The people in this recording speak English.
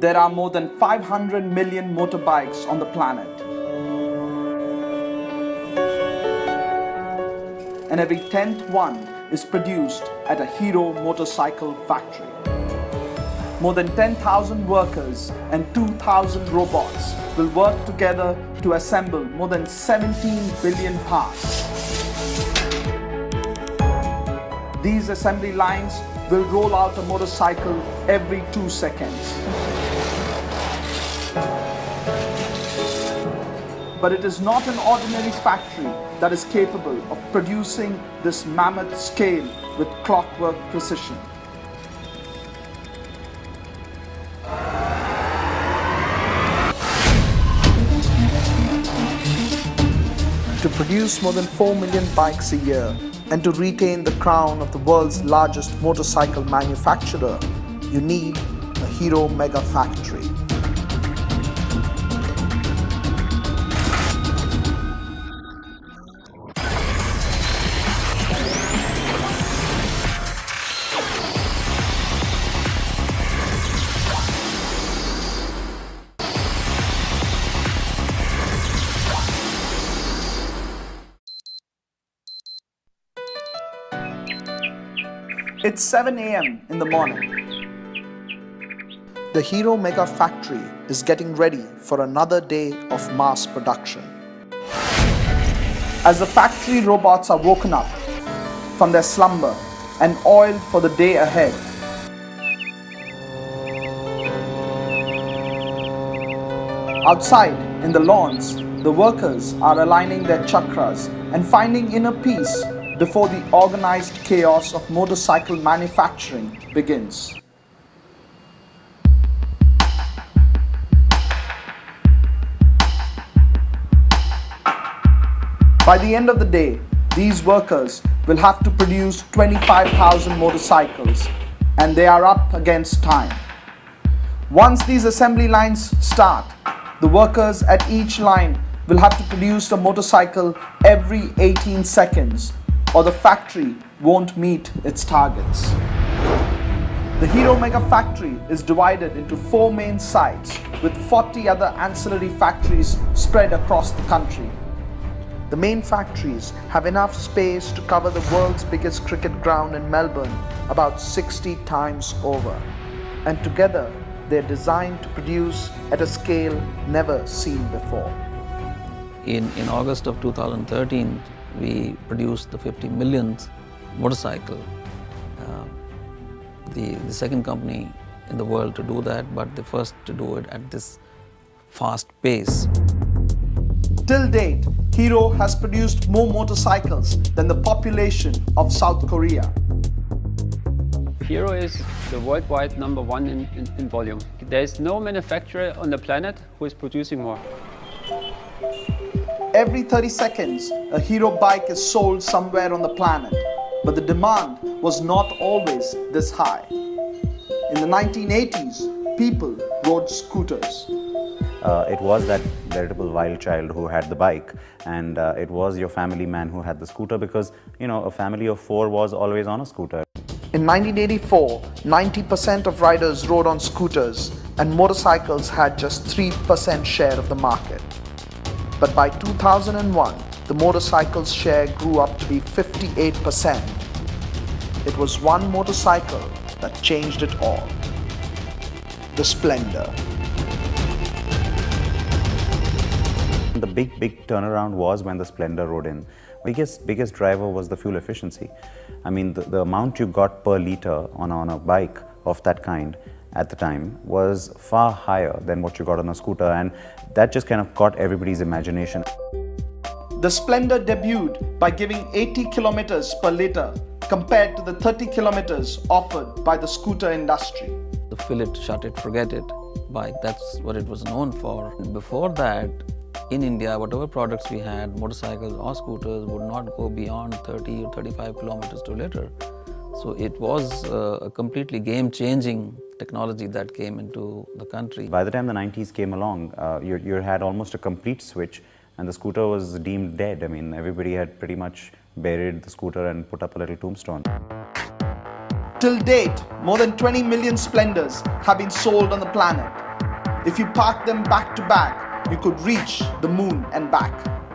there are more than 500 million motorbikes on the planet. And every 10th one is produced at a Hero motorcycle factory. More than 10,000 workers and 2,000 robots will work together to assemble more than 17 billion parts. These assembly lines will roll out a motorcycle every 2 seconds. But it is not an ordinary factory that is capable of producing this mammoth scale with clockwork precision. To produce more than 4 million bikes a year and to retain the crown of the world's largest motorcycle manufacturer, you need a Hero Mega Factory. It's 7 a.m. in the morning. The Hero Mega Factory is getting ready for another day of mass production. As the factory robots are woken up from their slumber and oiled for the day ahead, outside in the lawns, the workers are aligning their chakras and finding inner peace before the organized chaos of motorcycle manufacturing begins. By the end of the day, these workers will have to produce 25,000 motorcycles, and they are up against time. Once these assembly lines start, the workers at each line will have to produce a motorcycle every 18 seconds, or the factory won't meet its targets. The Hero Mega Factory is divided into 4 main sites with 40 other ancillary factories spread across the country. The main factories have enough space to cover the world's biggest cricket ground in Melbourne about 60 times over. And together, they're designed to produce at a scale never seen before. In August of 2013, we produced the 50 millionth motorcycle. The second company in the world to do that, but the first to do it at this fast pace. Till date, Hero has produced more motorcycles than the population of South Korea. Hero is the worldwide #1 in volume. There is no manufacturer on the planet who is producing more. Every 30 seconds, a Hero bike is sold somewhere on the planet, but the demand was not always this high. In the 1980s, people rode scooters. It was that veritable wild child who had the bike, and it was your family man who had the scooter, because, you know, a family of 4 was always on a scooter. In 1984, 90% of riders rode on scooters, and motorcycles had just 3% share of the market. But by 2001, the motorcycles share grew up to be 58%. It was one motorcycle that changed it all: the Splendor. The big turnaround was when the Splendor rode in. Biggest driver was the fuel efficiency. I mean, the amount you got per liter on a bike of that kind at the time was far higher than what you got on a scooter, and that just kind of caught everybody's imagination. The Splendor debuted by giving 80 kilometers per liter compared to the 30 kilometers offered by the scooter industry. The fill it, shut it, forget it bike, that's what it was known for. Before that, in India, whatever products we had, motorcycles or scooters, would not go beyond 30 or 35 kilometers to a liter. So it was a completely game-changing technology that came into the country. By the time the 90s came along, you had almost a complete switch, and the scooter was deemed dead. I mean, everybody had pretty much buried the scooter and put up a little tombstone. Till date, more than 20 million Splendors have been sold on the planet. If you park them back to back, you could reach the moon and back.